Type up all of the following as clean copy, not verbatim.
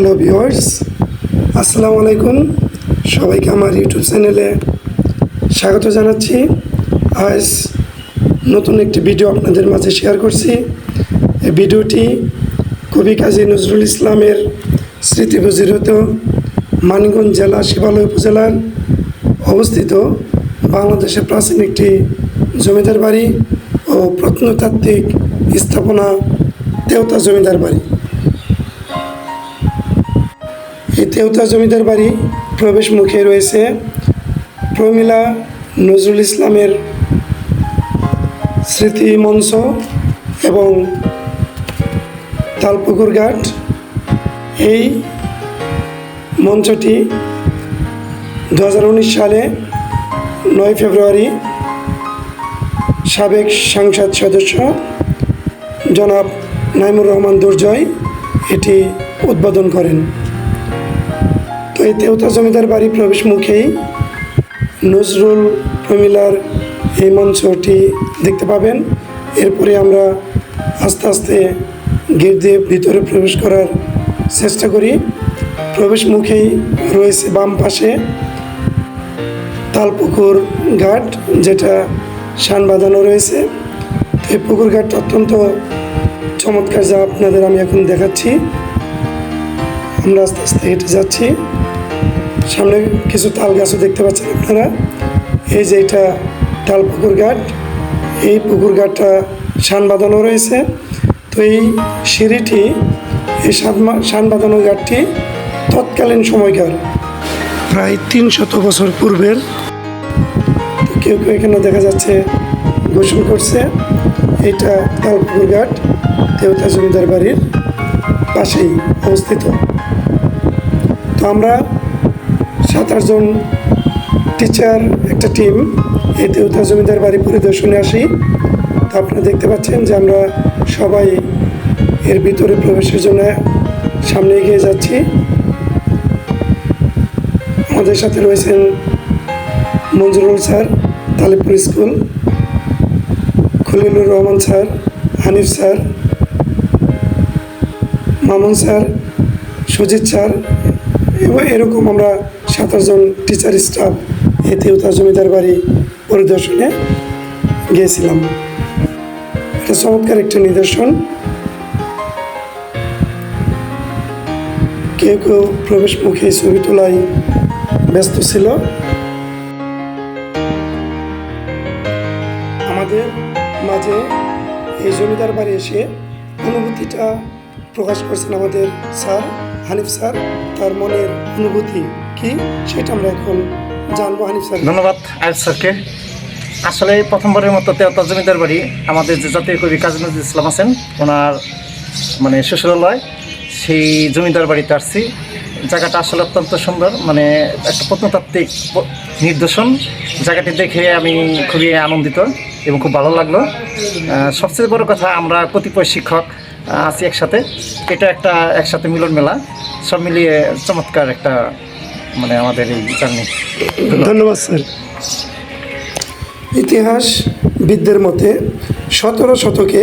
Hello viewers, আসসালামু আলাইকুম। সবাইকে আমার ইউটিউব চ্যানেলে স্বাগত জানাচ্ছি। আজ নতুন একটি ভিডিও আপনাদের মাঝে শেয়ার করছি। এই ভিডিওটি কবি কাজী নজরুল ইসলামের স্মৃতিবিজড়িত মানিকগঞ্জ জেলা শিবালয় উপজেলার অবস্থিত বাংলাদেশের প্রাচীন একটি জমিদার বাড়ি ও প্রত্নতাত্ত্বিক স্থাপনা তেওতা জমিদার বাড়ি। এই তেওতা জমিদার বাড়ি প্রবেশ মুখে রয়েছে প্রমীলা নজরুল ইসলামের স্মৃতি মঞ্চ এবং তালপুকুর ঘাট। এই মঞ্চটি 2019 সালে 9 ফেব্রুয়ারি সাবেক সংসদ সদস্য জনাব নাইমুর রহমান দুর্জয় এটি উদ্বোধন করেন। তো এই তেওতা জমিদার বাড়ি প্রবেশ মুখেই নজরুল প্রমীলার এই মঞ্চটি দেখতে পাবেন। এরপরে আমরা আস্তে আস্তে গেট দিয়ে ভিতরে প্রবেশ করার চেষ্টা করি। প্রবেশ মুখেই রয়েছে বাম পাশে তালপুকুর ঘাট, যেটা শান বাঁধানো রয়েছে। তো এই পুকুর ঘাটটা অত্যন্ত চমৎকার, যা আপনাদের আমি এখন দেখাচ্ছি। আমরা আস্তে আস্তে হেঁটে যাচ্ছি। সামনে কিছু তাল গাছও দেখতে পাচ্ছেন আপনারা। এই যে এটা তাল পুকুর ঘাট, এই পুকুর ঘাটটা শান বাঁধানো রয়েছে। তো এই সিঁড়িটি, এই শান বাঁধানো ঘাটটি তৎকালীন সময়কার প্রায় 300 বছর পূর্বের। তো কেউ কেউ এখানে দেখা যাচ্ছে গোসল করছে। এটা তাল পুকুর ঘাট তেওতা জমিদার বাড়ির পাশেই অবস্থিত। তো আমরা 7-8 জন টিচার একটা টিম এই তেওতা জমিদার বাড়ি পরিদর্শনে আসি। তো আপনারা দেখতে পাচ্ছেন যে আমরা সবাই এর ভিতরে প্রবেশের জন্য সামনে এগিয়ে যাচ্ছি। আমাদের সাথে রয়েছেন Manjurul sir, Talipur school, Khalilur Rahman sir, Hanif sir, Mamun sir, Sujit sir, এবং এরকম আমরা 7-8 জন টিচার স্টাফ এই তেওতা জমিদার বাড়ি পরিদর্শনে গিয়েছিলাম। এটা চমৎকার একটা নিদর্শন। কেউ কেউ প্রবেশ মুখে ছবি তোলায় ব্যস্ত ছিল। আমাদের মাঝে এই জমিদার বাড়ি এসে অনুভূতিটা প্রকাশ করছেন আমাদের স্যার হানিফ স্যার। তার মনের অনুভূতি কি সেটা আমরা এখন জানবো। হানিফ স্যার। ধন্যবাদ আয়ুব স্যারকে। আসলে প্রথমবারের মতো তেওতা জমিদার বাড়ি, আমাদের যে জাতীয় কবি কাজী নজরুল ইসলাম আছেন ওনার শ্বশুরালয়, সেই জমিদার বাড়িতে আসছি। জায়গাটা আসলে অত্যন্ত সুন্দর, একটা প্রত্নতাত্ত্বিক নিদর্শন। জায়গাটি দেখে আমি খুবই আনন্দিত এবং খুব ভালো লাগলো। সবচেয়ে বড় কথা, আমরা কতিপয় শিক্ষক আছি একসাথে। এটা একটা একসাথে মিলন মেলা, সব মিলিয়ে চমৎকার একটা আমাদের এই জার্নি। ধন্যবাদ স্যার। ইতিহাসবিদদের মতে 17 শতকে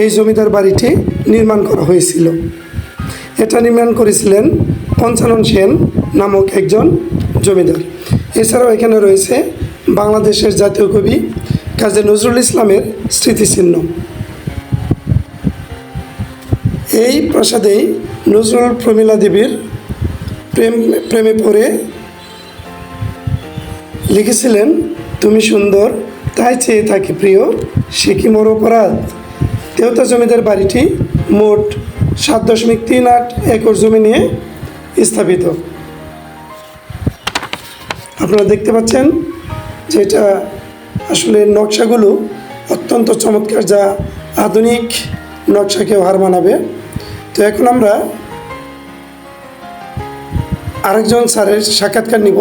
এই জমিদার বাড়িটি নির্মাণ করা হয়েছিল। এটা নির্মাণ করেছিলেন পঞ্চানন সেন নামক একজন জমিদার। এছাড়াও এখানে রয়েছে বাংলাদেশের জাতীয় কবি কাজী নজরুল ইসলামের স্মৃতিচিহ্ন। এই প্রাসাদেই নজরুল প্রমীলা দেবীর প্রেমে পড়ে লিখেছিলেন, তুমি সুন্দর তাই চেয়ে থাকি প্রিয়, সে কি মোর অপরাধ। তেওতা জমিদার বাড়িটি মোট 7.38 একর জমি নিয়ে স্থাপিত। আপনারা দেখতে পাচ্ছেন যে এটা আসলে নকশাগুলো অত্যন্ত চমৎকার, যা আধুনিক নকশাকেও হার মানাবে। তো এখন আমরা আরেকজন স্যারের সাক্ষাৎকার নিব,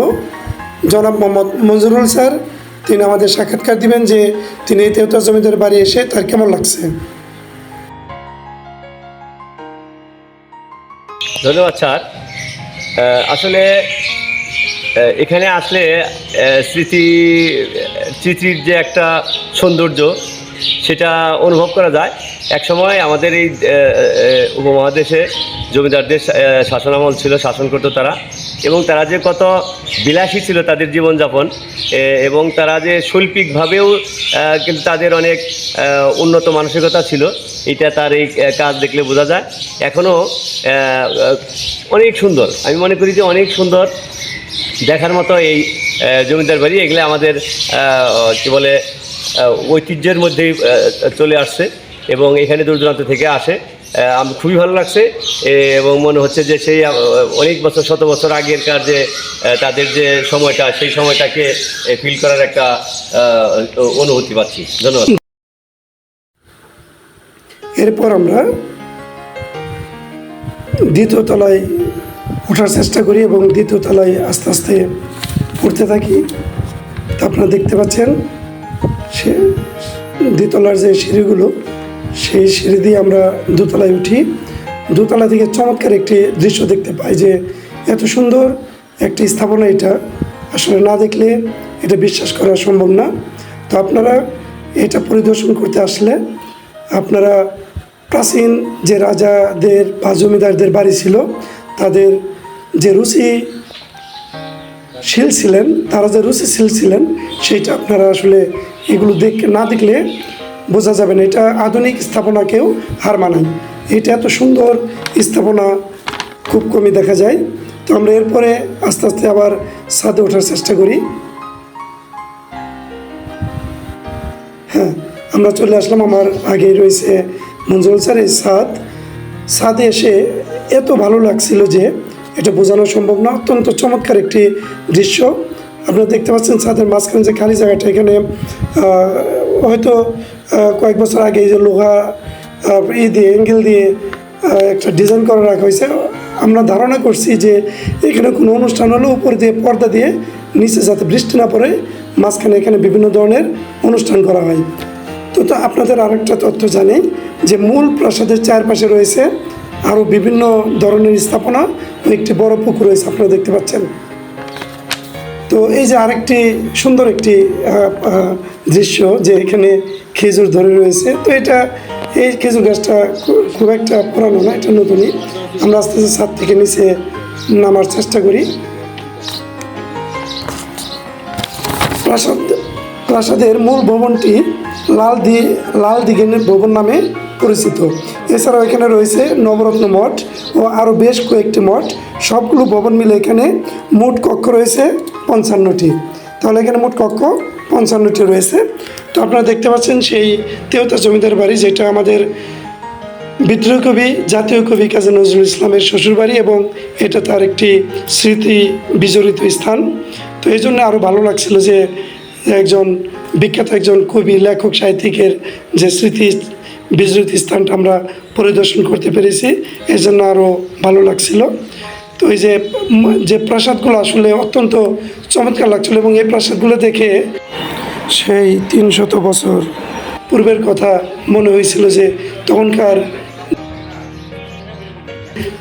জনাব মোহাম্মদ মঞ্জুরুল স্যার। তিনি আমাদের সাক্ষাৎকার দিবেন যে তিনি এই তেওতা জমিদার বাড়ি এসে তার কেমন লাগছে। ধন্যবাদ স্যার। আসলে এখানে আসলে স্মৃতির যে একটা সৌন্দর্য সেটা অনুভব করা যায়। একসময় আমাদের এই উপমহাদেশে জমিদারদের শাসনামল ছিল, শাসন করতো তারা, এবং তারা যে কত বিলাসী ছিল তাদের জীবনযাপন, এবং তারা যে শৈল্পিকভাবেও কিন্তু তাদের অনেক উন্নত মানসিকতা ছিল, এটা তার এই কাজ দেখলে বোঝা যায়। এখনও অনেক সুন্দর, আমি মনে করি যে অনেক সুন্দর দেখার মতো এই জমিদার বাড়ি। এগুলো আমাদের কী বলে ঐতিহ্যের মধ্যেই চলে আসছে এবং এখানে দূর দূরান্ত থেকে আসে। আমার খুবই ভালো লাগছে এবং মনে হচ্ছে যে সেই অনেক বছর, শত বছর আগেরকার যে তাদের যে সময়টা, সেই সময়টাকে ফিল করার একটা অনুভূতি পাচ্ছি। ধন্যবাদ। এরপর আমরা দ্বিতীয় তলায় ওঠার চেষ্টা করি এবং দ্বিতীয় তলায় আস্তে আস্তে উঠতে থাকি। তা আপনারা দেখতে পাচ্ছেন সে দ্বিতলার যে সিঁড়িগুলো, সেই সিঁড়ি দিয়ে আমরা দোতলায় উঠি। দোতলা থেকে চমৎকার একটি দৃশ্য দেখতে পাই, যে এত সুন্দর একটি স্থাপনা, এটা আসলে না দেখলে এটা বিশ্বাস করা সম্ভব না। তো আপনারা এটা পরিদর্শন করতে আসলে আপনারা প্রাচীন যে রাজাদের বা জমিদারদের বাড়ি ছিল, তাদের যে রুচিশীল ছিলেন, তারা যে রুচিশীল ছিলেন, সেইটা আপনারা আসলে এগুলো না দেখলে বোঝা যাবে না। এটা আধুনিক স্থাপনাকেও হার মানায়। এটা এত সুন্দর স্থাপনা খুব কমই দেখা যায়। তো আমরা এরপরে আস্তে আস্তে আবার ছাদে ওঠার চেষ্টা করি। হ্যাঁ, আমরা চলে আসলাম, আমার আগেই রয়েছে মঞ্জুরুল স্যার। এই ছাদে এসে এত ভালো লাগছিল যে এটা বোঝানো সম্ভব না। অত্যন্ত চমৎকার একটি দৃশ্য আপনারা দেখতে পাচ্ছেন। ছাদের মাঝখানে যে খালি জায়গাটা, এখানে হয়তো কয়েক বছর আগে এই যে লোহা দিয়ে অ্যাঙ্গেল দিয়ে একটা ডিজাইন করে রাখা হয়েছে। আমরা ধারণা করছি যে এখানে কোনো অনুষ্ঠান হলে উপর দিয়ে পর্দা দিয়ে নিচে যাতে বৃষ্টি না পড়ে, মাঝখানে এখানে বিভিন্ন ধরনের অনুষ্ঠান করা হয়। তো আপনাদের আরেকটা তথ্য জানি যে মূল প্রাসাদের চারপাশে রয়েছে আরও বিভিন্ন ধরনের স্থাপনা, একটি বড় পুকুর রয়েছে আপনারা দেখতে পাচ্ছেন। তো এই যে আরেকটি সুন্দর একটি দৃশ্য, যে এখানে খেজুর ধরে রয়েছে। তো এটা, এই খেজুর গাছটা খুব একটা পুরানো না, এটা নতুনই। আমরা আস্তে আস্তে ছাদ থেকে নিচে নামার চেষ্টা করি। প্রাসাদের মূল ভবনটি লাল দিঘির ভবন নামে পরিচিত। এছাড়াও এখানে রয়েছে নবরত্ন মঠ ও আরও বেশ কয়েকটি মঠ। সবগুলো ভবন মিলে এখানে মোট কক্ষ রয়েছে 55টি। তাহলে এখানে মোট কক্ষ 55টি রয়েছে। তো আপনারা দেখতে পাচ্ছেন সেই তেওতা জমিদার বাড়ি, যেটা আমাদের বিদ্রোহী কবি, জাতীয় কবি কাজী নজরুল ইসলামের শ্বশুরবাড়ি, এবং এটা তার একটি স্মৃতি বিজড়িত স্থান। তো এই জন্য আরও ভালো লাগছিল যে একজন বিখ্যাত একজন কবি, লেখক, সাহিত্যিকের যে স্মৃতি বিজড়িত স্থানটা আমরা পরিদর্শন করতে পেরেছি, এর জন্য আরও ভালো লাগছিল। তো এই যে প্রাসাদগুলো আসলে অত্যন্ত চমৎকার লাগছিল, এবং এই প্রাসাদগুলো দেখে সেই 300 বছর পূর্বের কথা মনে হয়েছিল, যে তখনকার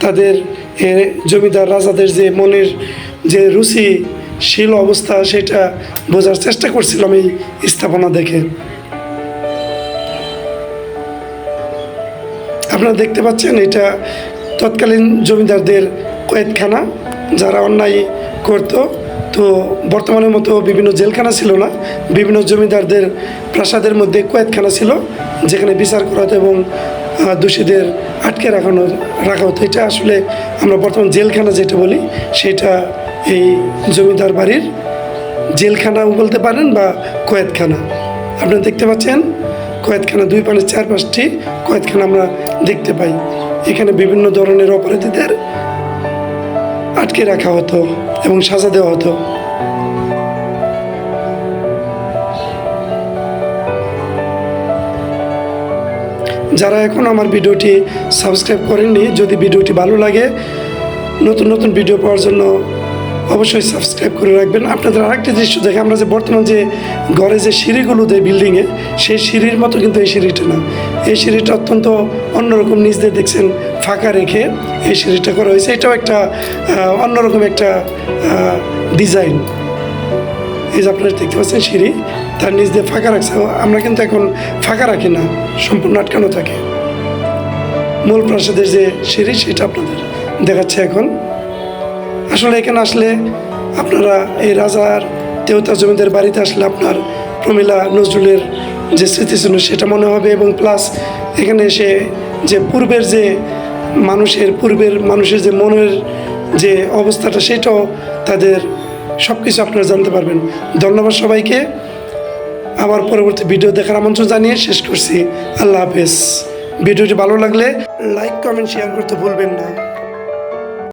তাদের জমিদার রাজাদের যে মনের যে রুচিশীল অবস্থা, সেটা বোঝার চেষ্টা করছিলাম এই স্থাপনা দেখে। আপনারা দেখতে পাচ্ছেন এটা তৎকালীন জমিদারদের কয়েদখানা, যারা অন্যায় করত। তো বর্তমানের মতো বিভিন্ন জেলখানা ছিল না, বিভিন্ন জমিদারদের প্রাসাদের মধ্যে কয়েদখানা ছিল, যেখানে বিচার করা হতো এবং দোষীদের আটকে রাখা হতো। এটা আসলে আমরা বর্তমান জেলখানা যেটা বলি, সেটা এই জমিদার বাড়ির জেলখানাও বলতে পারেন বা কয়েদখানা। আপনারা দেখতে পাচ্ছেন কয়েদখানা, দুই পাশে 4-5টি কয়েদখানা আমরা দেখতে পাই। এখানে বিভিন্ন ধরনের অপরাধীদের আটকে রাখা হতো এবং সাজা দেওয়া হতো। যারা এখন আমার ভিডিওটি সাবস্ক্রাইব করেননি, যদি ভিডিওটি ভালো লাগে, নতুন নতুন ভিডিও পাওয়ার জন্য অবশ্যই সাবস্ক্রাইব করে রাখবেন। আপনাদের আরেকটি দৃশ্য দেখে, আমরা যে বর্তমান যে ঘরে যে সিঁড়িগুলো দেয় বিল্ডিংয়ে, সেই সিঁড়ির মতো কিন্তু এই সিঁড়িটা না। এই সিঁড়িটা অত্যন্ত অন্যরকম, নিচ দিয়ে দেখছেন ফাঁকা রেখে এই সিঁড়িটা করা হয়েছে। এটাও একটা অন্যরকম একটা ডিজাইন। এই যে আপনারা দেখতে পাচ্ছেন সিঁড়ি, তার নিচ দিয়ে ফাঁকা রাখছে। আমরা কিন্তু এখন ফাঁকা রাখি না, সম্পূর্ণ আটকানো থাকে। মূল প্রাসাদের যে সিঁড়ি সেটা আপনাদের দেখাচ্ছে এখন। আসলে এখানে আসলে আপনারা এই রাজার দেওতা জমিদার বাড়িতে আসলে আপনার প্রমীলা নজরুলের যে স্মৃতিচিহ্ন সেটা মনে হবে, এবং প্লাস এখানে এসে যে পূর্বের মানুষের যে মনের যে অবস্থাটা সেটাও তাদের সব কিছু আপনারা জানতে পারবেন। ধন্যবাদ সবাইকে। আবার পরবর্তী ভিডিও দেখার আমন্ত্রণ জানিয়ে শেষ করছি। আল্লাহ হাফেজ। ভিডিওটি ভালো লাগলে লাইক কমেন্ট শেয়ার করতে ভুলবেন না।